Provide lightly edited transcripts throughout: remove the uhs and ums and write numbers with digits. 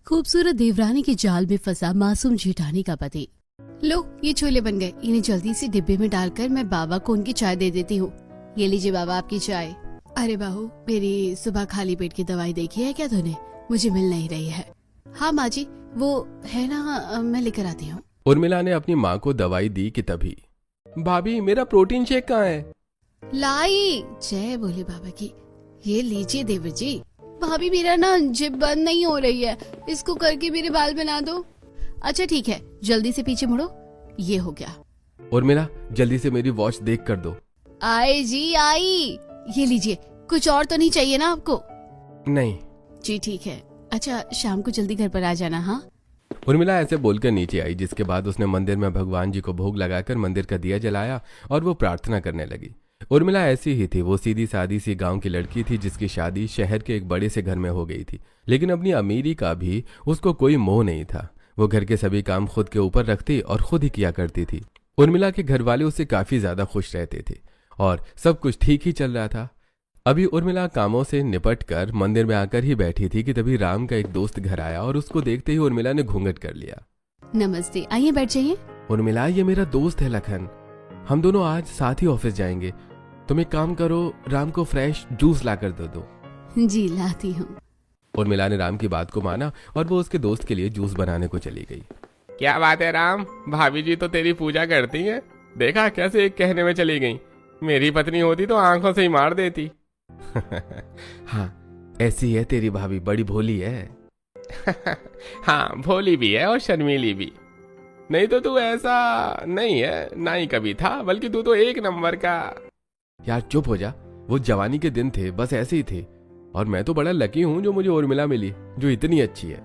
खूबसूरत देवरानी के जाल में फंसा मासूम जेठानी का पति। लो ये छोले बन गए, इन्हें जल्दी से डिब्बे में डालकर मैं बाबा को उनकी चाय दे देती हूँ। ये लीजिए बाबा आपकी चाय। अरे बहू, मेरी सुबह खाली पेट की दवाई देखी है क्या तूने? मुझे मिल नहीं रही है। हाँ माँ जी, वो है ना, मैं लेकर आती हूँ। उर्मिला ने अपनी माँ को दवाई दी कि तभी, भाभी मेरा प्रोटीन शेक कहाँ है? लाई। जय बोले बाबा की। ये लीजिए देवर जी। भाभी मेरा ना जिप बंद नहीं हो रही है, इसको करके मेरे बाल बना दो। अच्छा ठीक है, जल्दी से पीछे मुड़ो। ये हो गया। उर्मिला जल्दी से मेरी वॉच देख कर दो। आए जी आई। ये लीजिए, कुछ और तो नहीं चाहिए ना आपको? नहीं जी ठीक है। अच्छा शाम को जल्दी घर पर आ जाना। हाँ। उर्मिला ऐसे बोलकर नीचे आई, जिसके बाद उसने मंदिर में भगवान जी को भोग लगाकर मंदिर का दिया जलाया और वो प्रार्थना करने लगी। उर्मिला ऐसी ही थी, वो सीधी सादी सी गांव की लड़की थी जिसकी शादी शहर के एक बड़े से घर में हो गई थी। लेकिन अपनी अमीरी का भी उसको कोई मोह नहीं था। वो घर के सभी काम खुद के ऊपर रखती और खुद ही किया करती थी। उर्मिला के घर वाले उससे काफी ज्यादा खुश रहते थे और सब कुछ ठीक ही चल रहा था। अभी उर्मिला कामों से निपट कर मंदिर में आकर ही बैठी थी कि तभी राम का एक दोस्त घर आया और उसको देखते ही उर्मिला ने घूंघट कर लिया। नमस्ते, आइए बैठ जाइए। उर्मिला, ये मेरा दोस्त है लखन, हम दोनों आज साथ ही ऑफिस जाएंगे। तुम एक काम करो, राम को फ्रेश जूस ला कर दे दो। जी लाती हूँ। उर्मिला ने राम की बात को माना और वो उसके दोस्त के लिए जूस बनाने को चली गई। क्या बात है राम, भाभी जी तो तेरी पूजा करती हैं। देखा कैसे एक कहने में चली गई। मेरी पत्नी होती तो आंखों से ही मार देती। हाँ ऐसी है तेरी भाभी, बड़ी भोली है। हाँ भोली भी है और शर्मीली भी। नहीं तो तू ऐसा नहीं है, ना ही कभी था, बल्कि तू तो एक नंबर का। यार चुप हो जा, वो जवानी के दिन थे, बस ऐसे ही थे। और मैं तो बड़ा लकी हूँ जो मुझे उर्मिला मिली, जो इतनी अच्छी है।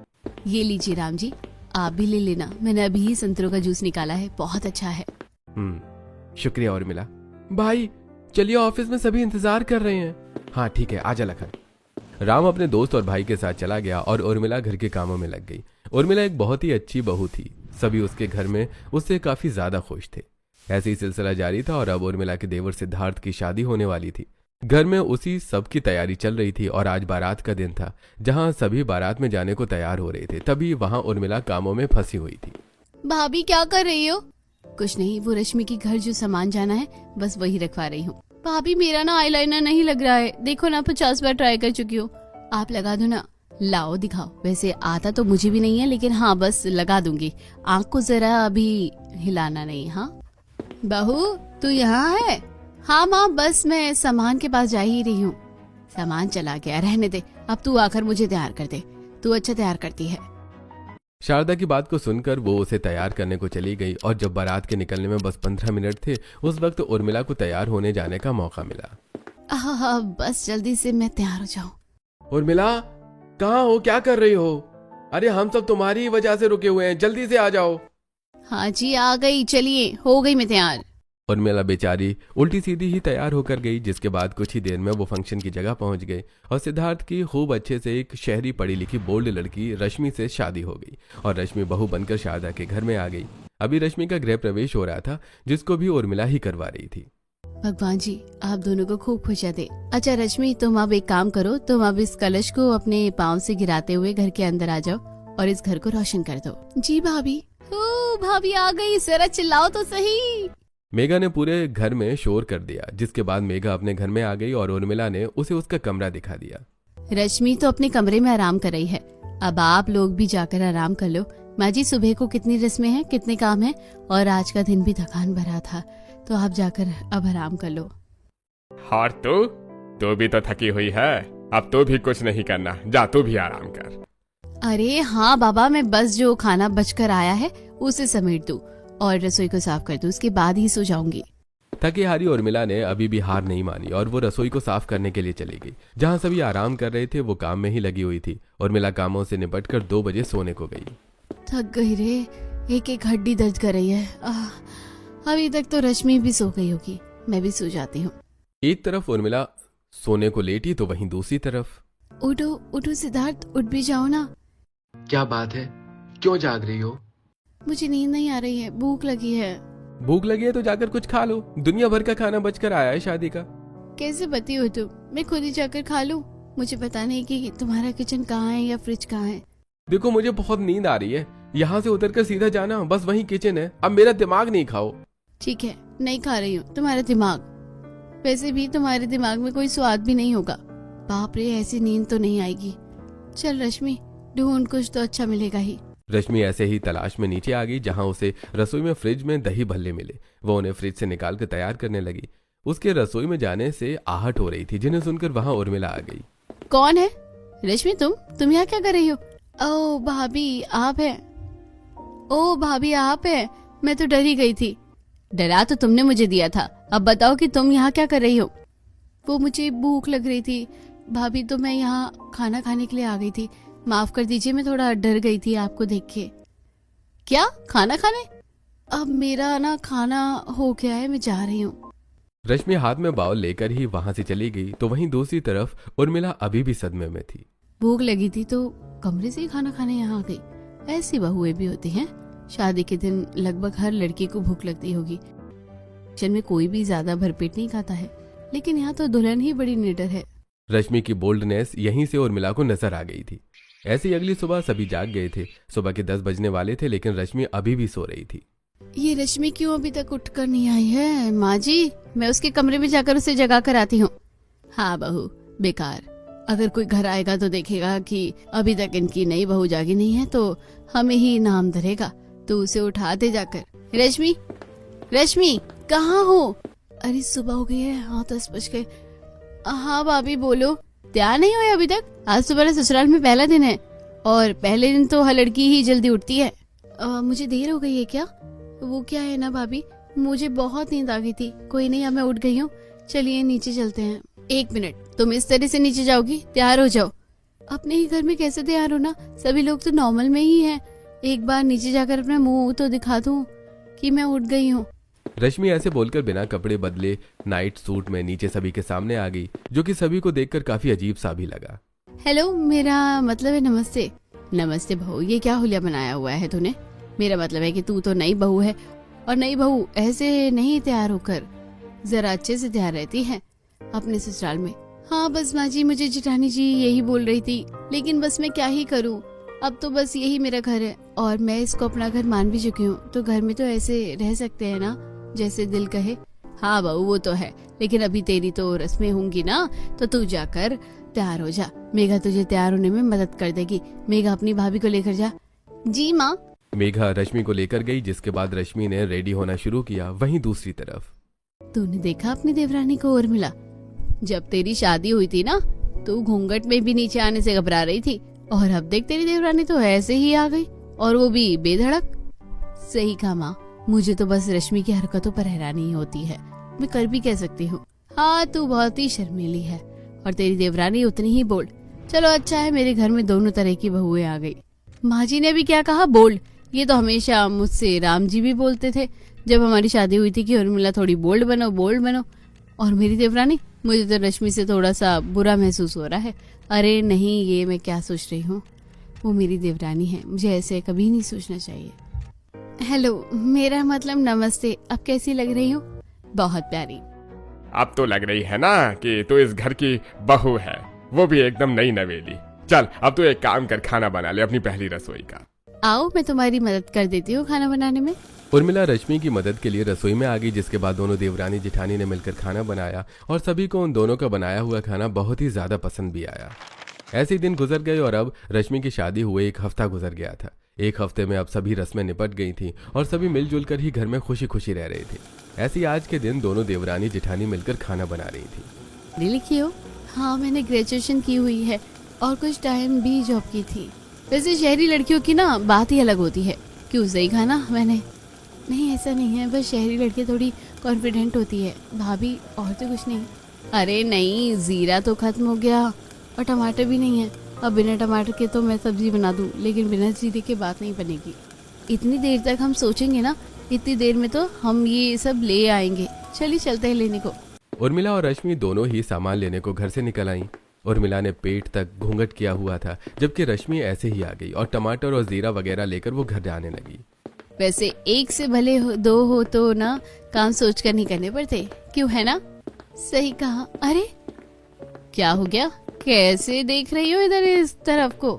ये लीजिए राम जी, आप भी ले लेना। मैंने अभी ही संतरों का जूस निकाला है, बहुत अच्छा है। शुक्रिया उर्मिला। भाई चलिए, ऑफिस में सभी इंतजार कर रहे हैं। हाँ ठीक है, आजा लखन। राम अपने दोस्त और भाई के साथ चला गया और उर्मिला घर के कामों में लग गई। उर्मिला एक बहुत ही अच्छी बहू थी, सभी उसके घर में उससे काफी ज्यादा खुश थे। ऐसे ही सिलसिला जारी था और अब उर्मिला के देवर सिद्धार्थ की शादी होने वाली थी। घर में उसी सब की तैयारी चल रही थी और आज बारात का दिन था, जहां सभी बारात में जाने को तैयार हो रहे थे। तभी वहां उर्मिला कामों में फंसी हुई थी। भाभी क्या कर रही हो? कुछ नहीं, वो रश्मि की घर जो सामान जाना है बस वही रखवा रही हूँ। भाभी मेरा ना आईलाइनर नहीं लग रहा है, देखो ना 50 बार ट्राई कर चुकी हो, आप लगा दो ना। लाओ दिखाओ। वैसे आता तो मुझे भी नहीं है, लेकिन हाँ बस लगा दूंगी। आँख को जरा अभी हिलाना नहीं। हाँ बहू तू यहाँ है? हाँ माँ, बस मैं सामान के पास जा ही रही हूँ। सामान चला गया, रहने दे, अब तू आकर मुझे तैयार कर दे, तू अच्छा तैयार करती है। शारदा की बात को सुनकर वो उसे तैयार करने को चली गई और जब बारात के निकलने में बस 15 मिनट थे, उस वक्त उर्मिला को तैयार होने जाने का मौका मिला। बस जल्दी से मैं तैयार हो जाऊँ। उर्मिला कहाँ हो, क्या कर रही हो? अरे हम सब तुम्हारी वजह से रुके हुए हैं, जल्दी से आ जाओ। हाँ जी आ गई, चलिए हो गई मैं तैयार। उर्मिला बेचारी उल्टी सीधी ही तैयार होकर गई, जिसके बाद कुछ ही देर में वो फंक्शन की जगह पहुंच गई और सिद्धार्थ की खूब अच्छे से एक शहरी पढ़ी लिखी बोल्ड लड़की रश्मि से शादी हो गई और रश्मि बहू बनकर शारदा के घर में आ गई। अभी रश्मि का गृह प्रवेश हो रहा था, जिसको भी उर्मिला ही करवा रही थी। भगवान जी आप दोनों को खूब खुशियां दे। अच्छा रश्मि, तुम अब एक काम करो, तुम अब इस कलश को अपने पाँव से गिराते हुए घर के अंदर आ जाओ और इस घर को रोशन कर दो। जी भाभी। ओ भाभी आ गई, जरा चिल्लाओ तो सही। मेघा ने पूरे घर में शोर कर दिया, जिसके बाद मेघा अपने घर में आ गई और उर्मिला ने उसे उसका कमरा दिखा दिया। रश्मि तो अपने कमरे में आराम कर रही है, अब आप लोग भी जाकर आराम कर लो। माँ जी सुबह को कितनी रस्में हैं, कितने काम हैं, और आज का दिन भी थकान भरा था, तो आप जाकर अब आराम कर लो। और तू भी तो थकी हुई है, अब तू भी कुछ नहीं करना, जा तू भी आराम कर। अरे हाँ बाबा, मैं बस जो खाना बचकर आया है उसे समेट दूं और रसोई को साफ कर दूं, उसके बाद ही सो जाऊंगी। थकी हारी उर्मिला ने अभी भी हार नहीं मानी और वो रसोई को साफ करने के लिए चली गई। जहां सभी आराम कर रहे थे वो काम में ही लगी हुई थी। उर्मिला कामों से निपटकर 2 बजे सोने को गई। थक गई रे, एक एक हड्डी दर्द कर रही है। अभी तक तो रश्मि भी सो गई होगी, मैं भी सो जाती हूँ। एक तरफ उर्मिला सोने को लेटी तो वहीं दूसरी तरफ। उठो उठो सिद्धार्थ, उठ भी जाओ ना। क्या बात है, क्यों जाग रही हो? मुझे नींद नहीं आ रही है, भूख लगी है। भूख लगी है तो जाकर कुछ खा लो, दुनिया भर का खाना बचकर आया है शादी का। कैसे बती हो तुम, मैं खुद ही जाकर खा लूं? मुझे पता नहीं कि तुम्हारा किचन कहाँ है या फ्रिज कहाँ है। देखो मुझे बहुत नींद आ रही है, यहाँ से उतर कर सीधा जाना, बस वहीं किचन है, अब मेरा दिमाग नहीं खाओ। ठीक है, नहीं खा रही हूँ तुम्हारा दिमाग। वैसे भी तुम्हारे दिमाग में कोई स्वाद भी नहीं होगा। बाप रे, ऐसी नींद तो नहीं आएगी। चल रश्मि, ढूंढ, कुछ तो अच्छा मिलेगा ही। रश्मि ऐसे ही तलाश में नीचे आ गई, जहां उसे रसोई में फ्रिज में दही भल्ले मिले। वो उन्हें फ्रिज से निकाल कर तैयार करने लगी। उसके रसोई में जाने से आहट हो रही थी, जिन्हें सुनकर वहां उर्मिला आ गई। कौन है? रश्मि, तुम यहाँ क्या कर रही हो? ओ भाभी, आप हैं? ओ भाभी, आप हैं? मैं तो डर ही गई थी। डरा तो तुमने मुझे दिया था, अब बताओ कि तुम यहाँ क्या कर रही हो? वो मुझे भूख लग रही थी भाभी, तो मैं यहाँ खाना खाने के लिए आ गई थी। माफ कर दीजिए, मैं थोड़ा डर गई थी आपको देख के। क्या खाना खाने? अब मेरा ना खाना हो गया है, मैं जा रही हूँ। रश्मि हाथ में बाउल लेकर ही वहां से चली गई, तो वहीं दूसरी तरफ उर्मिला अभी भी सदमे में थी। भूख लगी थी तो कमरे से ही खाना खाने यहाँ आ गई। ऐसी बहुएं भी होती हैं। शादी के दिन लगभग हर लड़की को भूख लगती होगी। किचन में कोई भी ज्यादा भरपेट नहीं खाता है, लेकिन यहाँ तो दुल्हन ही बड़ी निडर है। रश्मि की बोल्डनेस यहीं से उर्मिला को नजर आ गई थी। ऐसे ही अगली सुबह सभी जाग गए थे। सुबह के 10 बजने वाले थे, लेकिन रश्मि अभी भी सो रही थी। ये रश्मि क्यों अभी तक उठकर नहीं आई है? माँ जी, मैं उसके कमरे में जाकर उसे जगा कर आती हूँ। हाँ बहू, बेकार। अगर कोई घर आएगा तो देखेगा कि अभी तक इनकी नई बहू जागी नहीं है, तो हमें ही नाम धरेगा। तो उसे उठा दे जाकर। रश्मि, रश्मि, कहाँ हो? अरे सुबह हो गई है, हाँ 10 बज गए। हाँ भाभी बोलो। तैयार नहीं हुए अभी तक? आज तुम्हारे ससुराल में पहला दिन है, और पहले दिन तो हर लड़की ही जल्दी उठती है। मुझे देर हो गई है क्या? वो क्या है ना भाभी, मुझे बहुत नींद आ गई थी। कोई नहीं, अब मैं उठ गई हूँ। चलिए नीचे चलते हैं। 1 मिनट, तुम इस तरह से नीचे जाओगी? तैयार हो जाओ। अपने ही घर में कैसे तैयार होना? सभी लोग तो नॉर्मल में ही हैं। एक बार नीचे जाकर अपना मुंह तो दिखा दूं कि मैं उठ गई हूँ। रश्मि ऐसे बोलकर बिना कपड़े बदले नाइट सूट में नीचे सभी के सामने आ गई, जो कि सभी को देखकर काफी अजीब सा भी लगा। हेलो, मेरा मतलब है नमस्ते। नमस्ते बहू, ये क्या हुलिया बनाया हुआ है तूने? मेरा मतलब है कि तू तो नई बहू है, और नई बहू ऐसे नहीं तैयार होकर, जरा अच्छे से तैयार रहती है अपने ससुराल में। हाँ बस माँ जी, मुझे जेठानी जी यही बोल रही थी, लेकिन बस मैं क्या ही करूँ। अब तो बस यही मेरा घर है, और मैं इसको अपना घर मान भी चुकी हूँ। तो घर में तो ऐसे रह सकते हैं ना, जैसे दिल कहे। हाँ बहू, वो तो है, लेकिन अभी तेरी तो रस्में होंगी ना, तो तू जाकर तैयार हो जा। मेघा तुझे तैयार होने में मदद कर देगी। मेघा, अपनी भाभी को लेकर जा। जी माँ। मेघा रश्मि को लेकर गई, जिसके बाद रश्मि ने रेडी होना शुरू किया। वहीं दूसरी तरफ तूने देखा अपनी देवरानी को उर्मिला? जब तेरी शादी हुई थी ना, तू घूंघट में भी नीचे आने से घबरा रही थी, और अब देख तेरी देवरानी तो ऐसे ही आ गई, और वो भी बेधड़क। सही कहा माँ, मुझे तो बस रश्मि की हरकतों पर हैरानी ही होती है। मैं कर भी कह सकती हूँ। हाँ, तू बहुत ही शर्मीली है, और तेरी देवरानी उतनी ही बोल्ड। चलो अच्छा है, मेरे घर में दोनों तरह की बहुएं आ गई। माँ जी ने भी क्या कहा? बोल्ड। ये तो हमेशा मुझसे राम जी भी बोलते थे जब हमारी शादी हुई थी कि उर्मिला थोड़ी बोल्ड बनो, बोल्ड बनो। और मेरी देवरानी, मुझे तो रश्मि से थोड़ा सा बुरा महसूस हो रहा है। अरे नहीं, ये मैं क्या सोच रही हूँ, वो मेरी देवरानी है, मुझे ऐसे कभी नहीं सोचना चाहिए। हेलो, मेरा मतलब नमस्ते। अब कैसी लग रही हूँ? बहुत प्यारी। अब तो लग रही है ना कि तू इस घर की बहू है, वो भी एकदम नई नवेली। चल अब तू एक काम कर, खाना बना ले अपनी पहली रसोई का। आओ, मैं तुम्हारी मदद कर देती हूँ खाना बनाने में। उर्मिला रश्मि की मदद के लिए रसोई में आ गई, जिसके बाद दोनों देवरानी जेठानी ने मिलकर खाना बनाया, और सभी को उन दोनों का बनाया हुआ खाना बहुत ही ज्यादा पसंद भी आया। ऐसे ही दिन गुजर गए, और अब रश्मि की शादी हुए 1 हफ्ता गुजर गया था। 1 हफ्ते में अब सभी रस्में निपट गई थी, और सभी मिलजुल कर ही घर में खुशी खुशी रह रहे थे। ऐसे ही आज के दिन दोनों देवरानी जेठानी मिलकर खाना बना रही थी। पढ़ी लिखी हो? हाँ, मैंने ग्रेजुएशन की हुई है, और कुछ टाइम भी जॉब की थी। वैसे शहरी लड़कियों की ना बात ही अलग होती है। क्यों, सही कहा ना मैंने? नहीं, ऐसा नहीं है, बस शहरी लड़की थोड़ी कॉन्फिडेंट होती है भाभी, और तो कुछ नहीं। अरे नहीं, जीरा तो खत्म हो गया, और टमाटर भी नहीं है। अब बिना टमाटर के तो मैं सब्जी बना दूं, लेकिन बिना जीरे के बात नहीं बनेगी। इतनी देर तक हम सोचेंगे ना, इतनी देर में तो हम ये सब ले आएंगे। चलिए चलते हैं लेने को। उर्मिला और रश्मि दोनों ही सामान लेने को घर से निकल आईं। उर्मिला ने पेट तक घूंघट किया हुआ था, जबकि रश्मि ऐसे ही आ गई, और टमाटर और जीरा वगैरह लेकर वो घर जाने लगी। वैसे एक से भले दो हो तो ना, काम सोच कर नहीं करने पड़ते, क्यों है ना? सही कहा। अरे क्या हो गया, कैसे देख रही हो इधर इस तरफ को?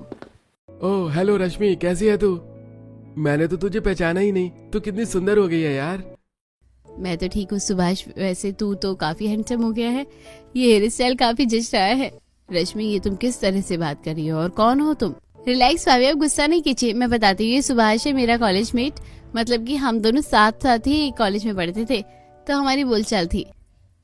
ओह हेलो रश्मि, कैसी है तू? मैंने तो तुझे पहचाना ही नहीं, तू कितनी सुंदर हो गई है यार। मैं तो ठीक हूँ सुभाष, वैसे तू तो काफी हैंडसम हो गया है, ये हेयर स्टाइल काफी जच रहा है। रश्मि ये तुम किस तरह से बात कर रही हो और कौन हो तुम? रिलैक्स भाभी, अब गुस्सा नहीं कीजिए, मैं बताती हूँ, ये सुभाष है मेरा कॉलेज मेट, मतलब कि हम दोनों साथ साथ ही कॉलेज में पढ़ते थे तो हमारी बोलचाल थी।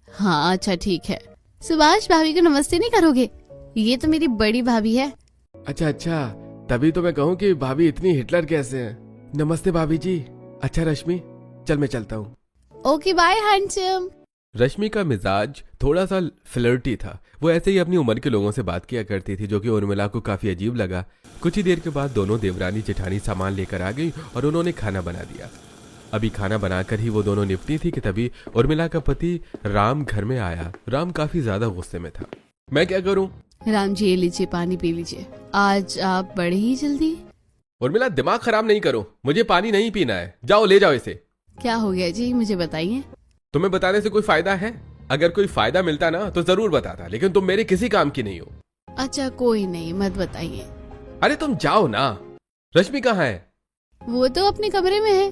हाँ अच्छा ठीक है। सुभाष भाभी को नमस्ते नहीं करोगे? ये तो मेरी बड़ी भाभी है। अच्छा, तभी तो मैं कहूँ कि भाभी इतनी हिटलर कैसे है। नमस्ते भाभी जी। अच्छा रश्मि, चल मैं चलता हूँ। Okay bye handsome. रश्मि का मिजाज थोड़ा सा फ्लर्टी था। वो ऐसे ही अपनी उम्र के लोगों से बात किया करती थी, जो कि उर्मिला को काफी अजीब लगा। कुछ ही देर के बाद दोनों देवरानी जेठानी सामान लेकर आ गई और उन्होंने खाना बना दिया। अभी खाना बनाकर ही वो दोनों निपटी थी कि तभी उर्मिला का पति राम घर में आया। राम काफी ज्यादा गुस्से में था। मैं क्या करूं? राम जी ये लीजिए, पानी पी लीजिए, आज आप बड़े ही जल्दी। उर्मिला दिमाग खराब नहीं करो, मुझे पानी नहीं पीना है, जाओ ले जाओ इसे। क्या हो गया जी, मुझे बताइए। तुम्हें बताने से कोई फायदा है? अगर कोई फायदा मिलता ना तो जरूर बताता, लेकिन तुम मेरे किसी काम की नहीं हो। अच्छा कोई नहीं, मत बताइए। अरे तुम जाओ ना। रश्मि कहाँ है? वो तो अपने कमरे में है।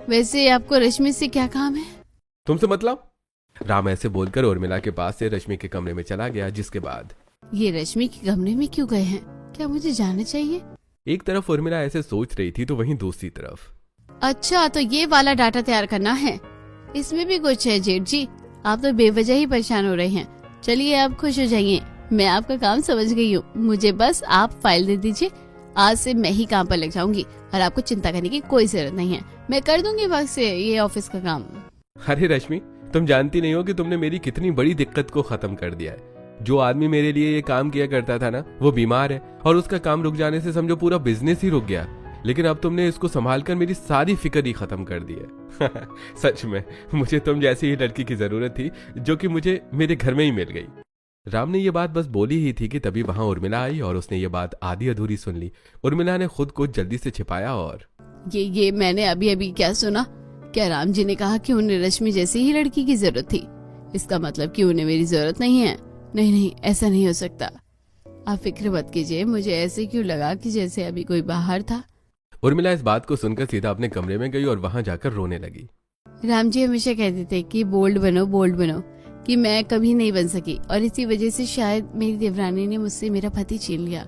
वैसे आपको रश्मि से क्या काम है? तुमसे मतलब? राम ऐसे बोलकर उर्मिला के पास से रश्मि के कमरे में चला गया, जिसके बाद ये रश्मि के कमरे में क्यों गए हैं? क्या मुझे जानना चाहिए? एक तरफ उर्मिला ऐसे सोच रही थी तो वहीं दूसरी तरफ अच्छा तो ये वाला डाटा तैयार करना है, इसमें भी कुछ है जेठ जी, आप तो बेवजह ही परेशान हो रहे हैं। चलिए आप खुश हो जाइए, मैं आपका काम समझ गई हूँ, मुझे बस आप फाइल दे दीजिए, आज से मैं ही काम पर लग जाऊंगी और आपको चिंता करने की कोई जरूरत नहीं है, मैं कर दूंगी वक्त से ये ऑफिस का काम। अरे रश्मि, तुम जानती नहीं हो कि तुमने मेरी कितनी बड़ी दिक्कत को खत्म कर दिया है। जो आदमी मेरे लिए ये काम किया करता था ना, वो बीमार है और उसका काम रुक जाने से समझो पूरा बिजनेस ही रुक गया। लेकिन अब तुमने इसको संभाल कर मेरी सारी फिक्र ही खत्म कर दी है। सच में मुझे तुम जैसी ही लड़की की जरूरत थी, जो कि मुझे मेरे घर में ही मिल गई। राम ने ये बात बस बोली ही थी कि तभी वहां उर्मिला आई और उसने ये बात आधी अधूरी सुन ली। उर्मिला ने खुद को जल्दी से छिपाया और ये मैंने अभी अभी क्या सुना? क्या राम जी ने कहा कि उन्हें रश्मि जैसी ही लड़की की जरूरत थी? इसका मतलब कि उन्हें मेरी जरूरत नहीं है? नहीं, ऐसा नहीं हो सकता। आप फिक्र मत कीजिए, मुझे ऐसे क्यों लगा कि जैसे अभी कोई बाहर था। उर्मिला इस बात को सुनकर सीधा अपने कमरे में गई और वहां जाकर रोने लगी। राम जी हमेशा कहते थे कि बोल्ड बनो, कि मैं कभी नहीं बन सकी और इसी वजह से शायद मेरी देवरानी ने मुझसे मेरा पति छीन लिया।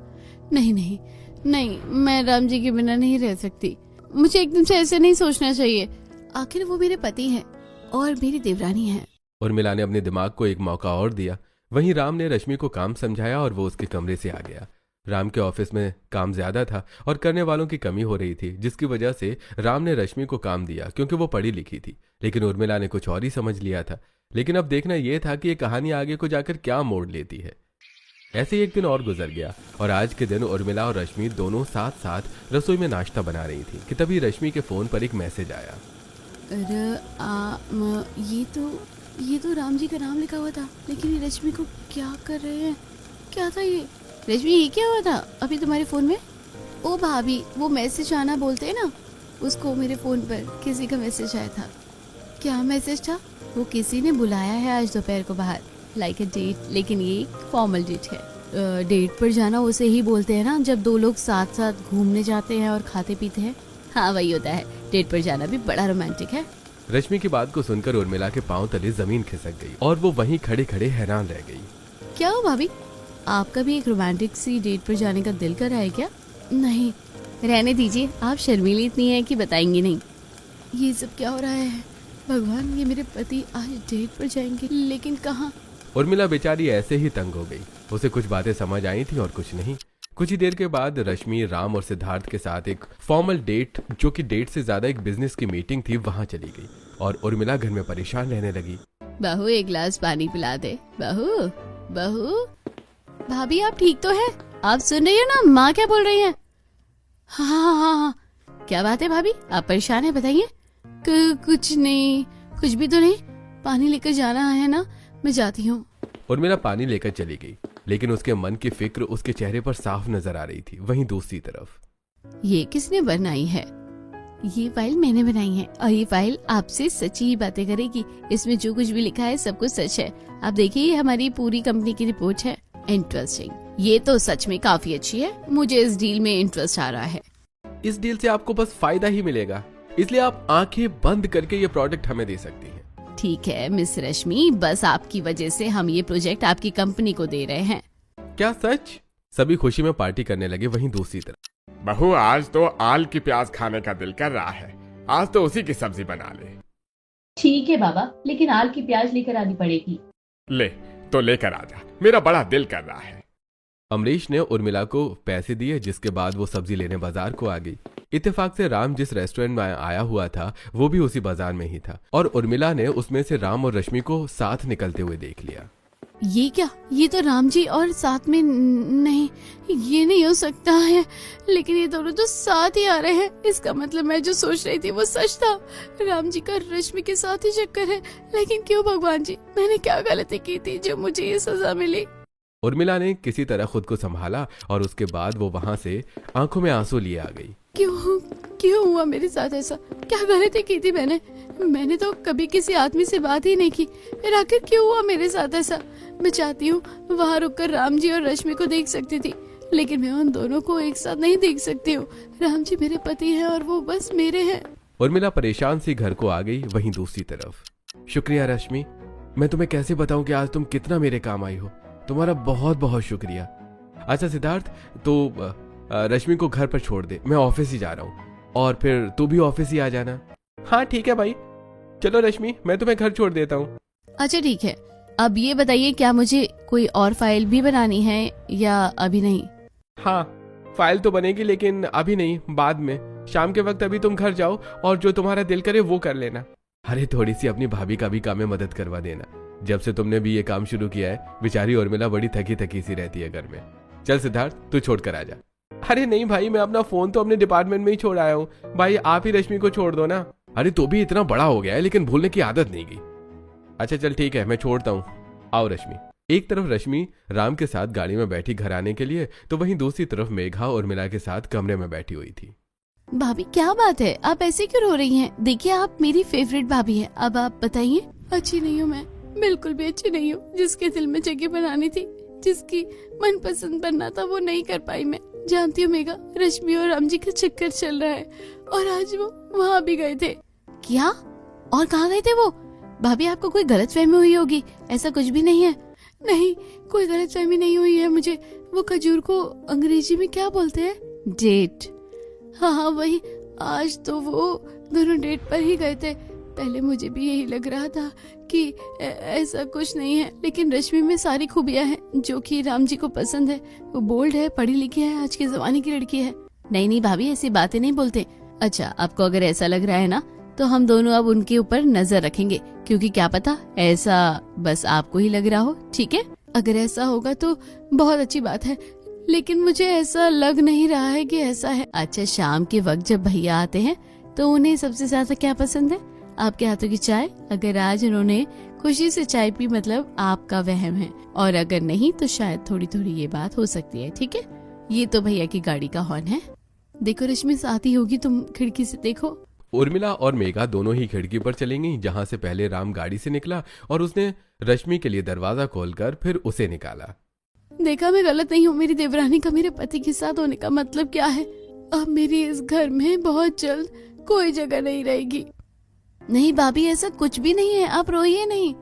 नहीं, मैं राम जी के बिना नहीं रह सकती। मुझे एकदम से ऐसे नहीं सोचना चाहिए, आखिर वो मेरे पति हैं और मेरी देवरानी है। उर्मिला ने अपने दिमाग को एक मौका और दिया। वहीं राम ने रश्मि को काम समझाया और वो उसके कमरे से आ गया। राम के ऑफिस में काम ज्यादा था और करने वालों की कमी हो रही थी, जिसकी वजह से राम ने रश्मि को काम दिया क्योंकि वो पढ़ी लिखी थी। लेकिन उर्मिला ने कुछ और ही समझ लिया था। लेकिन अब देखना यह था कि ये कहानी आगे को जाकर क्या मोड़ लेती है। ऐसे ही एक दिन और गुजर गया और आज के दिन उर्मिला और रश्मि दोनों साथ साथ रसोई में नाश्ता बना रही थी कि तभी रश्मि के फोन पर एक मैसेज आया। ये तो राम जी का नाम लिखा हुआ था, लेकिन ये रश्मि को क्या कर रहे हैं? क्या था ये? रश्मि ये क्या हुआ था अभी तुम्हारे फोन में? ओ भाभी, वो मैसेज आना बोलते हैं ना, उसको मेरे फोन पर किसी का मैसेज आया था। क्या मैसेज था? वो किसी ने बुलाया है आज दोपहर को बाहर, लाइक अ डेट, लेकिन ये एक फॉर्मल डेट है। डेट पर जाना उसे ही बोलते हैं ना जब दो लोग साथ साथ घूमने जाते हैं और खाते पीते हैं। हाँ वही होता है, डेट पर जाना भी बड़ा रोमांटिक है। रश्मि की बात को सुनकर उर्मिला के पांव तले जमीन खिसक गई और वो वहीं खड़े खड़े हैरान रह गई। क्या हो भाभी, आपका भी एक रोमांटिक सी डेट पर जाने का दिल कर रहा है क्या? नहीं, रहने दीजिए, आप शर्मीली इतनी है कि बताएंगी नहीं। ये सब क्या हो रहा है? भगवान, ये मेरे पति आज डेट पर जाएंगे, लेकिन कहाँ? उर्मिला बेचारी ऐसे ही तंग हो गई। उसे कुछ बातें समझ आई थी और कुछ नहीं। कुछ ही देर के बाद रश्मि, राम और सिद्धार्थ के साथ एक फॉर्मल डेट, जो कि डेट से ज्यादा एक बिजनेस की मीटिंग थी, वहां चली गई और उर्मिला घर में परेशान रहने लगी। बहू एक गिलास पानी पिला दे। बहू भाभी आप ठीक तो है? आप सुन रही हो ना माँ क्या बोल रही है? हाँ, क्या बात है भाभी, आप परेशान है बताइए। कुछ नहीं, कुछ भी तो नहीं, पानी लेकर जाना है ना, मैं जाती हूँ। उर्मिला पानी लेकर चली गई, लेकिन उसके मन की फिक्र उसके चेहरे पर साफ नजर आ रही थी। वहीं दूसरी तरफ ये किसने बनाई है? ये फाइल मैंने बनाई है और ये फाइल आपसे सच्ची ही बातें करेगी। इसमें जो कुछ भी लिखा है सब कुछ सच है। आप देखिए, ये हमारी पूरी कंपनी की रिपोर्ट है। इंटरेस्टिंग, ये तो सच में काफी अच्छी है, मुझे इस डील में इंटरेस्ट आ रहा है। इस डील से आपको बस फायदा ही मिलेगा, इसलिए आप आंखें बंद करके ये प्रोडक्ट हमें दे सकती हैं। ठीक है मिस रश्मि, बस आपकी वजह से हम ये प्रोजेक्ट आपकी कंपनी को दे रहे हैं। क्या सच? सभी खुशी में पार्टी करने लगे। वहीं दूसरी तरफ बहू, आज तो आल की प्याज खाने का दिल कर रहा है, आज तो उसी की सब्जी बना ले। ठीक है बाबा, लेकिन आल की प्याज लेकर आनी पड़ेगी। ले तो लेकर आजा, मेरा बड़ा दिल कर रहा है। अमरीश ने उर्मिला को पैसे दिए, जिसके बाद वो सब्जी लेने बाजार को आ गई। इत्तेफाक से राम जिस रेस्टोरेंट में आया हुआ था वो भी उसी बाजार में ही था, और उर्मिला ने उसमें से राम और रश्मि को साथ निकलते हुए देख लिया। ये क्या? ये तो राम जी और साथ में नहीं, ये नहीं हो सकता है। लेकिन ये दोनों तो साथ ही आ रहे हैं, इसका मतलब मैं जो सोच रही थी वो सच था। राम जी का रश्मि के साथ ही चक्कर है। लेकिन क्यों भगवान जी, मैंने क्या गलती की थी जो मुझे ये सजा मिली? उर्मिला ने किसी तरह खुद को संभाला और उसके बाद वो वहां से आंखों में आंसू लिए आ गई। क्यों हुआ मेरे साथ ऐसा? क्या गलती की थी मैंने तो कभी किसी आदमी से बात ही नहीं की, फिर आखिर क्यों हुआ मेरे साथ ऐसा? मैं चाहती हूँ वहाँ रुककर राम जी और रश्मि को देख सकती थी, लेकिन मैं उन दोनों को एक साथ नहीं देख सकती हूँ। राम जी मेरे पति हैं और वो बस मेरे हैं। उर्मिला परेशान सी घर को आ गई। वहीं दूसरी तरफ शुक्रिया रश्मि, मैं तुम्हें कैसे बताऊं कि आज तुम कितना मेरे काम आई हो। तुम्हारा बहुत बहुत शुक्रिया। अच्छा सिद्धार्थ, तो रश्मि को घर पर छोड़ दे, मैं ऑफिस ही जा रहा हूँ, और फिर तू भी ऑफिस ही आ जाना। हाँ ठीक है भाई, चलो रश्मि, मैं तुम्हें घर छोड़ देता हूँ। अच्छा ठीक है, अब ये बताइए क्या मुझे कोई और फाइल भी बनानी है या अभी नहीं? हाँ फाइल तो बनेगी, लेकिन अभी नहीं, बाद में, शाम के वक्त। अभी तुम घर जाओ और जो तुम्हारा दिल करे वो कर लेना। अरे थोड़ी सी अपनी भाभी का भी काम में मदद करवा देना। जब से तुमने भी ये काम शुरू किया है, बेचारी उर्मिला बड़ी थकी थकी सी रहती है घर में। चल सिद्धार्थ, तू छोड़ कर आ जा। अरे नहीं भाई, मैं अपना फोन तो अपने डिपार्टमेंट में ही छोड़ आया हूँ। भाई आप ही रश्मि को छोड़ दो ना। अरे तो भी इतना बड़ा हो गया है, लेकिन भूलने की आदत नहीं गई। अच्छा चल ठीक है, मैं छोड़ता हूँ, आओ रश्मि। एक तरफ रश्मि राम के साथ गाड़ी में बैठी घर आने के लिए, तो वहीं दूसरी तरफ मेघा उर्मिला के साथ कमरे में बैठी हुई थी। भाभी क्या बात है, आप ऐसे क्यों रो रही हैं? देखिए आप मेरी फेवरेट भाभी हैं, अब आप बताइए। अच्छी नहीं हूँ मैं, बिल्कुल भी अच्छी नहीं हूँ। जिसके दिल में जगह बनानी थी, जिसकी मनपसंद बनना था, वो नहीं कर पाई मैं। जानती हूँ मेघा, रश्मि और राम जी का चक्कर चल रहा है, और आज वो वहाँ भी गए थे। क्या? और कहाँ गए थे वो? भाभी आपको कोई गलतफहमी हुई होगी, ऐसा कुछ भी नहीं है। नहीं, कोई गलतफहमी नहीं हुई है मुझे। वो खजूर को अंग्रेजी में क्या बोलते हैं? डेट। हाँ वही, आज तो वो दोनों डेट पर ही गए थे। पहले मुझे भी यही लग रहा था कि ऐसा कुछ नहीं है, लेकिन रश्मि में सारी खूबियां हैं जो कि राम जी को पसंद है। वो बोल्ड है, पढ़ी लिखी है, आज के जमाने की लड़की है। नहीं भाभी, ऐसी बातें नहीं बोलते। अच्छा आपको अगर ऐसा लग रहा है ना, तो हम दोनों अब उनके ऊपर नजर रखेंगे, क्योंकि क्या पता ऐसा बस आपको ही लग रहा हो। ठीक है, अगर ऐसा होगा तो बहुत अच्छी बात है, लेकिन मुझे ऐसा लग नहीं रहा है कि ऐसा है। अच्छा शाम के वक्त जब भैया आते हैं तो उन्हें सबसे ज्यादा क्या पसंद है? आपके हाथों की चाय। अगर आज उन्होंने खुशी से चाय पी, मतलब आपका वहम है, और अगर नहीं तो शायद थोड़ी थोड़ी ये बात हो सकती है। ठीक है, ये तो भैया की गाड़ी का हॉर्न है। देखो रश्मि साथ ही होगी, तुम खिड़की से देखो। उर्मिला और मेघा दोनों ही खिड़की पर चली गईं, जहां से पहले राम गाड़ी से निकला और उसने रश्मि के लिए दरवाजा खोलकर फिर उसे निकाला। देखा, मैं गलत नहीं हूँ। मेरी देवरानी का मेरे पति के साथ होने का मतलब क्या है? अब मेरी इस घर में बहुत जल्द कोई जगह नहीं रहेगी। नहीं भाभी, ऐसा कुछ भी नहीं है, आप रोइए नहीं।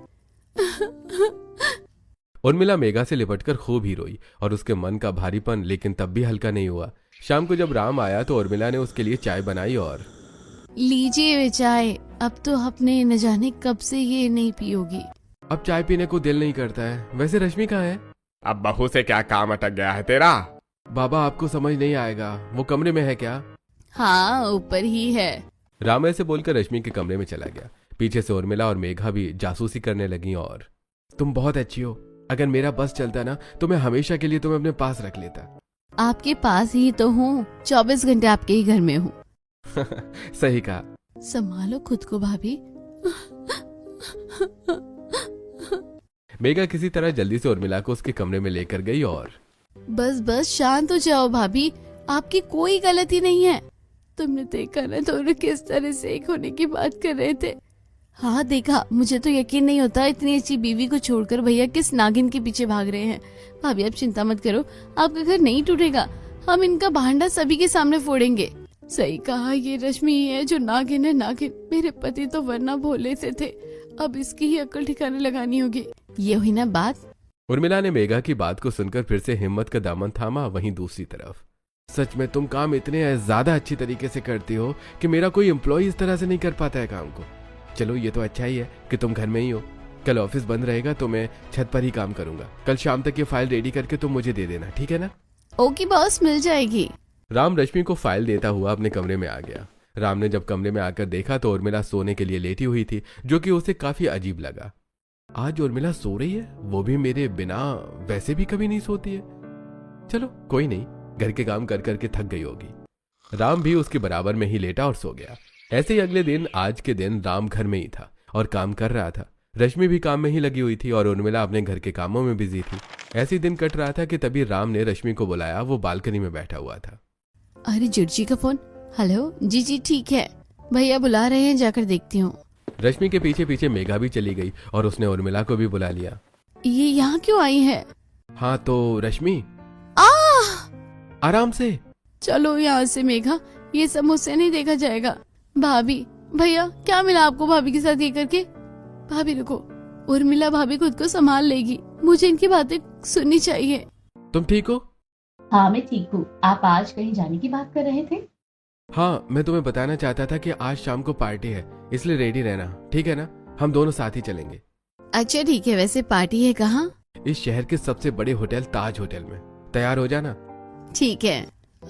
उर्मिला मेघा से लिपटकर खूब ही रोई और उसके मन का भारीपन लेकिन तब भी हल्का नहीं हुआ। शाम को जब राम आया तो उर्मिला ने उसके लिए चाय बनाई और लीजिए वे चाय। अब तो आपने न जाने कब से ये नहीं पी होगी। अब चाय पीने को दिल नहीं करता है। वैसे रश्मि कहाँ है? अब बहू से क्या काम अटक गया है तेरा? बाबा आपको समझ नहीं आएगा, वो कमरे में है क्या? हाँ ऊपर ही है। राम ऐसे बोलकर रश्मि के कमरे में चला गया। पीछे से उर्मिला और मेघा भी जासूसी करने लगी और तुम बहुत अच्छी हो, अगर मेरा बस चलता ना तो मैं हमेशा के लिए तुम्हें अपने पास रख लेता। आपके पास ही तो हूँ, 24 घंटे आपके ही घर में हूँ। सही कहा। संभालो खुद को भाभी। मेघा किसी तरह जल्दी से उर्मिला को उसके कमरे में लेकर गई और बस शांत हो जाओ भाभी, आपकी कोई गलती नहीं है। तुमने देखा ना दोनों किस तरह से एक होने की बात कर रहे थे। हाँ देखा, मुझे तो यकीन नहीं होता इतनी अच्छी बीवी को छोड़कर भैया किस नागिन के पीछे भाग रहे हैं। भाभी आप चिंता मत करो, आपका घर नहीं टूटेगा, हम इनका भांडा सभी के सामने फोड़ेंगे। सही कहा, ये रश्मि ही है जो नागिन है, नागिन। मेरे पति तो वरना भोले से थे, अब इसकी ही अक्ल ठिकाने लगानी होगी। ये हुई ना बात। उर्मिला ने मेघा की बात को सुनकर फिर से हिम्मत का दामन थामा। वहीं दूसरी तरफ, सच में तुम काम इतने ज्यादा अच्छी तरीके से करती हो कि मेरा कोई एम्प्लॉय इस तरह से नहीं कर पाता है काम को। चलो ये तो अच्छा ही है कि तुम घर में ही हो, कल ऑफिस बंद रहेगा तो मैं छत पर ही काम करूंगा। कल शाम तक ये फाइल रेडी करके तुम मुझे दे देना, ठीक है ना? ओके बॉस, मिल जाएगी। राम रश्मि को फाइल देता हुआ अपने कमरे में आ गया। राम ने जब कमरे में आकर देखा तो उर्मिला सोने के लिए लेटी हुई थी, जो कि उसे काफी अजीब लगा। आज उर्मिला सो रही है, वो भी मेरे बिना, वैसे भी कभी नहीं सोती है। चलो कोई नहीं, घर के काम कर करके थक गई होगी। राम भी उसके बराबर में ही लेटा और सो गया। ऐसे ही अगले दिन, आज के दिन राम घर में ही था और काम कर रहा था। रश्मि भी काम में ही लगी हुई थी और उर्मिला अपने घर के कामों में बिजी थी। ऐसे दिन कट रहा था कि तभी राम ने रश्मि को बुलाया। वो बालकनी में बैठा हुआ था। अरे जिर्जी का फोन। हेलो जी जी ठीक है, भैया बुला रहे हैं, जाकर देखती हूँ। रश्मि के पीछे पीछे मेघा भी चली गई और उसने उर्मिला को भी बुला लिया। ये यहाँ क्यों आई है? हाँ तो रश्मि, आ आराम से। चलो यहाँ से मेघा, ये सब मुझसे नहीं देखा जाएगा। भाभी, भैया क्या मिला आपको भाभी के साथ ये करके? भाभी रुको, उर्मिला भाभी खुद को संभाल लेगी, मुझे इनकी बातें सुननी चाहिए। तुम ठीक हो? हाँ मैं ठीक हूँ। आप आज कहीं जाने की बात कर रहे थे? हाँ, मैं तुम्हें बताना चाहता था कि आज शाम को पार्टी है, इसलिए रेडी रहना, ठीक है ना? हम दोनों साथ ही चलेंगे। अच्छा ठीक है, वैसे पार्टी है कहाँ? इस शहर के सबसे बड़े होटल ताज होटल में। तैयार हो जाना। ठीक है।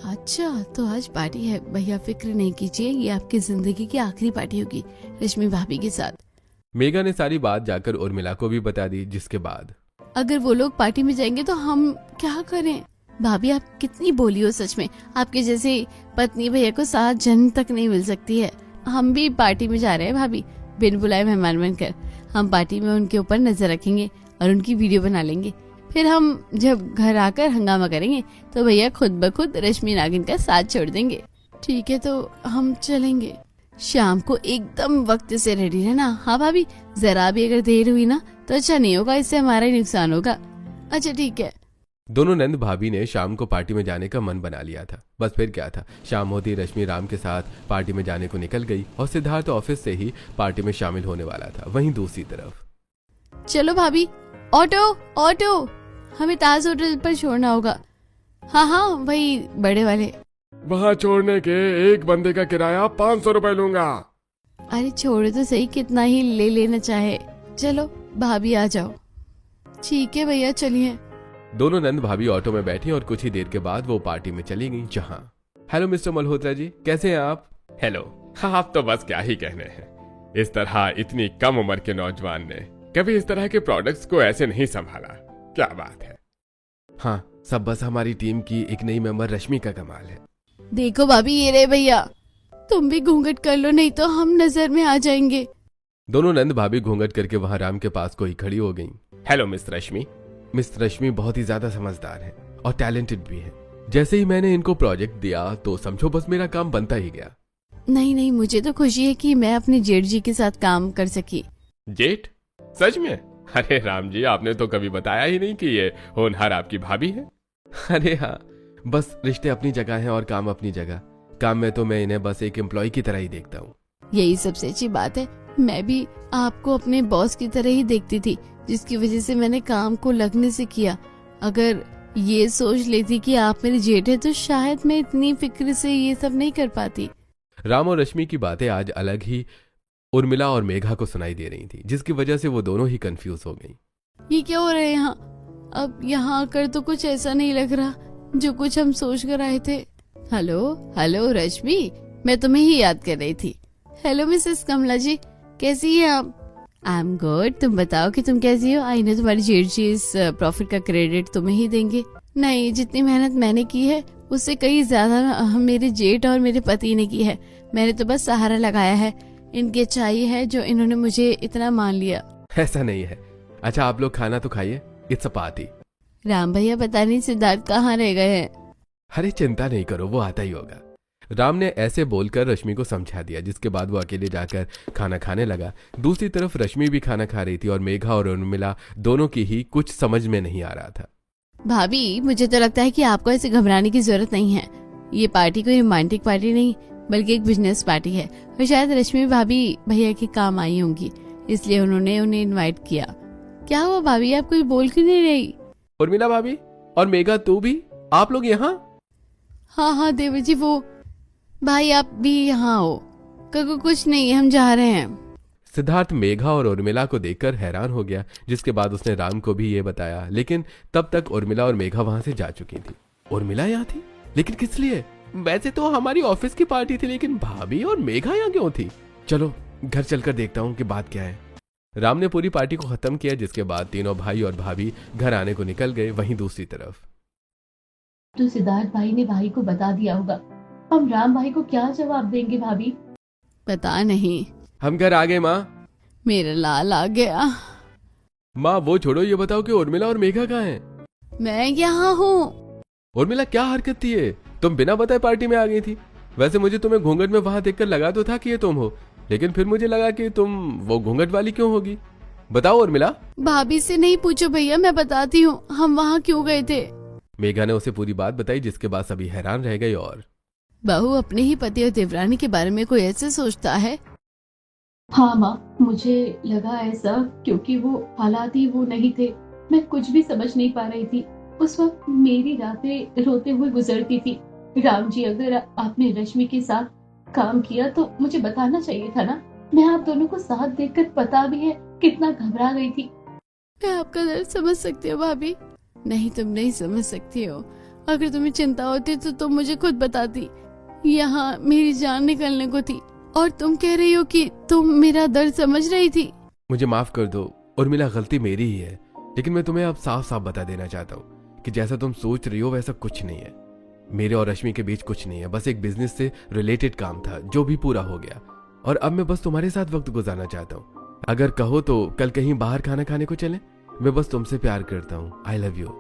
अच्छा तो आज पार्टी है, भैया फिक्र नहीं कीजिए, ये आपकी जिंदगी की आखिरी पार्टी होगी रश्मि भाभी के साथ। मेघा ने सारी बात जाकर उर्मिला को भी बता दी, जिसके बाद अगर वो लोग पार्टी में जाएंगे तो हम क्या करें? भाभी आप कितनी बोली हो, सच में आपके जैसे पत्नी भैया को 7 जन्म तक नहीं मिल सकती है। हम भी पार्टी में जा रहे हैं भाभी, बिन बुलाए मेहमान बनकर। हम पार्टी में उनके ऊपर नजर रखेंगे और उनकी वीडियो बना लेंगे। फिर हम जब घर आकर हंगामा करेंगे तो भैया खुद ब खुद रश्मि नागिन का साथ छोड़ देंगे। ठीक है तो हम चलेंगे। शाम को एकदम वक्त से रेडी रहना। हाँ भाभी, जरा भी अगर देर हुई ना तो अच्छा नहीं होगा, इससे हमारा ही नुकसान होगा। अच्छा ठीक है। दोनों नंद भाभी ने शाम को पार्टी में जाने का मन बना लिया था। बस फिर क्या था, शाम होती रश्मि राम के साथ पार्टी में जाने को निकल गई और सिद्धार्थ ऑफिस से ही पार्टी में शामिल होने वाला था। वहीं दूसरी तरफ, चलो भाभी, ऑटो ऑटो, हमें ताज होटल पर छोड़ना होगा। हाँ हाँ वही बड़े वाले। वहाँ छोड़ने के एक बंदे का किराया 500 रुपए लूंगा। अरे छोड़ो तो सही, कितना ही ले लेना चाहे। चलो भाभी आ जाओ। ठीक है भैया चलिए। दोनों नंद भाभी ऑटो में बैठी और कुछ ही देर के बाद वो पार्टी में चली गई। जहाँ, हेलो मिस्टर मल्होत्रा जी, कैसे हैं आप? हेलो। हाँ आप तो बस क्या ही कहने हैं, इस तरह इतनी कम उम्र के नौजवान ने कभी इस तरह के प्रोडक्ट्स को ऐसे नहीं संभाला। क्या बात है। हाँ, सब बस हमारी टीम की एक नई मेंबर रश्मि का कमाल है। देखो भाभी, ये रहे भैया, तुम भी घूंघट कर लो नहीं तो हम नजर में आ जाएंगे। दोनों नंद भाभी घूंघट करके वहां राम के पास को ही खड़ी हो गईं। हेलो मिस रश्मि। मिस रश्मि बहुत ही ज्यादा समझदार है और टैलेंटेड भी है। जैसे ही मैंने इनको प्रोजेक्ट दिया तो समझो बस मेरा काम बनता ही गया। नहीं नहीं, मुझे तो खुशी है कि मैं अपने जेठ जी के साथ काम कर सकी। जेठ? सच में? अरे राम जी, आपने तो कभी बताया ही नहीं कि ये होनहार आपकी भाभी है। अरे हाँ, बस रिश्ते अपनी जगह हैं और काम अपनी जगह। काम में तो मैं इन्हें बस एक एम्प्लॉय की तरह ही देखता हूँ। यही सबसे अच्छी बात है। मैं भी आपको अपने बॉस की तरह ही देखती थी, जिसकी वजह से मैंने काम को लगने से किया। अगर ये सोच लेती कि आप मेरे जेठ है तो शायद मैं इतनी फिक्र से ये सब नहीं कर पाती। राम और रश्मि की बातें आज अलग ही उर्मिला और मेघा को सुनाई दे रही थी, जिसकी वजह से वो दोनों ही कंफ्यूज हो गईं। ये क्या हो रहा है यहाँ? अब यहाँ आकर तो कुछ ऐसा नहीं लग रहा जो कुछ हम सोच कर आए थे। हेलो हेलो रश्मि, मैं तुम्हें ही याद कर रही थी। हेलो मिसेस कमला जी, कैसी हैं आप? आई एम गुड, तुम बताओ कि तुम कैसी हो? आई नो तुम्हारी जेठ जी इस प्रॉफिट का क्रेडिट तुम्हें ही देंगे। नहीं, जितनी मेहनत मैंने की है उससे कहीं ज्यादा मेरे जेठ और मेरे पति ने की है। मैंने तो बस सहारा लगाया है। इनकी अच्छाई है जो इन्होंने मुझे इतना मान लिया। ऐसा नहीं है। अच्छा आप लोग खाना तो खाइए, इट्स अ पार्टी। राम भैया पता नहीं सिद्धार्थ कहाँ रह गए हैं। अरे चिंता नहीं करो, वो आता ही होगा। राम ने ऐसे बोलकर रश्मि को समझा दिया, जिसके बाद वो अकेले जाकर खाना खाने लगा। दूसरी तरफ रश्मि भी खाना खा रही थी और मेघा और उर्मिला दोनों की ही कुछ समझ में नहीं आ रहा था। भाभी मुझे तो लगता है कि आपको ऐसे घबराने की जरूरत नहीं है। ये पार्टी कोई रोमांटिक पार्टी नहीं बल्कि एक बिजनेस पार्टी है और शायद रश्मि भाभी भैया के काम आई होंगी, इसलिए उन्होंने उन्हें इनवाइट किया। क्या हुआ भाभी, आप कोई बोल क्यों नहीं रही? उर्मिला भाभी और मेघा तू भी, आप लोग यहाँ? हाँ देवर जी, वो भाई आप भी यहाँ हो? कुछ नहीं, हम जा रहे हैं। सिद्धार्थ मेघा और उर्मिला को देखकर हैरान हो गया, जिसके बाद उसने राम को भी ये बताया। लेकिन तब तक उर्मिला और मेघा वहां से जा चुकी थी। उर्मिला यहाँ थी, लेकिन किस लिए? वैसे तो हमारी ऑफिस की पार्टी थी, लेकिन भाभी और मेघा यहाँ क्यों थी? चलो घर चलकर देखता हूँ कि बात क्या है। राम ने पूरी पार्टी को खत्म किया, जिसके बाद तीनों भाई और भाभी घर आने को निकल गए। वहीं दूसरी तरफ तो सिद्धार्थ भाई ने भाई को बता दिया होगा। हम राम भाई को क्या जवाब देंगे भाभी? पता नहीं। हम घर आ गए माँ। मेरा लाल आ गया। माँ वो छोड़ो, ये बताओ कि उर्मिला और मेघा कहाँ हैं? मैं यहाँ हूँ। उर्मिला क्या हरकत थी ये? तुम बिना बताए पार्टी में आ गई थी। वैसे मुझे तुम्हें घूंघट में वहां देखकर लगा तो था कि ये तुम हो, लेकिन फिर मुझे लगा कि तुम वो घूंघट वाली क्यों होगी? बताओ उर्मिला। भाभी से नहीं पूछो भैया, मैं बताती हूँ हम वहाँ क्यों गए थे। मेघा ने उसे पूरी बात बताई, जिसके बाद सभी हैरान रह गए। और बहू अपने ही पति और देवरानी के बारे में कोई ऐसे सोचता है? हाँ माँ, मुझे लगा ऐसा क्योंकि वो हालात ही वो नहीं थे। मैं कुछ भी समझ नहीं पा रही थी। उस वक्त मेरी रातें रोते हुए गुजरती थी। राम जी, अगर आपने रश्मि के साथ काम किया तो मुझे बताना चाहिए था ना। मैं आप दोनों को साथ देखकर पता भी है कितना घबरा गई थी। मैं आपका दर्द समझ सकती हूँ भाभी। नहीं, तुम नहीं समझ सकती हो। अगर तुम्हें चिंता होती तो तुम मुझे खुद बताती। यहाँ मेरी जान निकलने को थी और तुम कह रही हो कि तुम मेरा दर्द समझ रही थी। मुझे माफ कर दो उर्मिला, गलती मेरी ही है। लेकिन मैं तुम्हें अब साफ साफ बता देना चाहता हूँ कि जैसा तुम सोच रही हो वैसा कुछ नहीं है। मेरे और रश्मि के बीच कुछ नहीं है, बस एक बिजनेस से रिलेटेड काम था जो भी पूरा हो गया। और अब मैं बस तुम्हारे साथ वक्त गुजारना चाहता हूँ। अगर कहो तो कल कहीं बाहर खाना खाने को चलें। मैं बस तुमसे प्यार करता हूँ। I love you.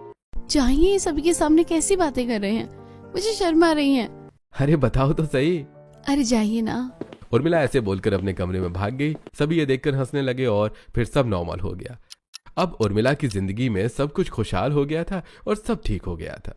चाहिए सभी के सामने कैसी बातें कर रहे हैं? मुझे शर्म आ रही है। अरे बताओ तो सही। अरे जाइए ना। उर्मिला ऐसे बोलकर अपने कमरे में भाग गई। सभी ये देखकर हंसने लगे और फिर सब नॉर्मल हो गया। अब उर्मिला की जिंदगी में सब कुछ खुशहाल हो गया था और सब ठीक हो गया था।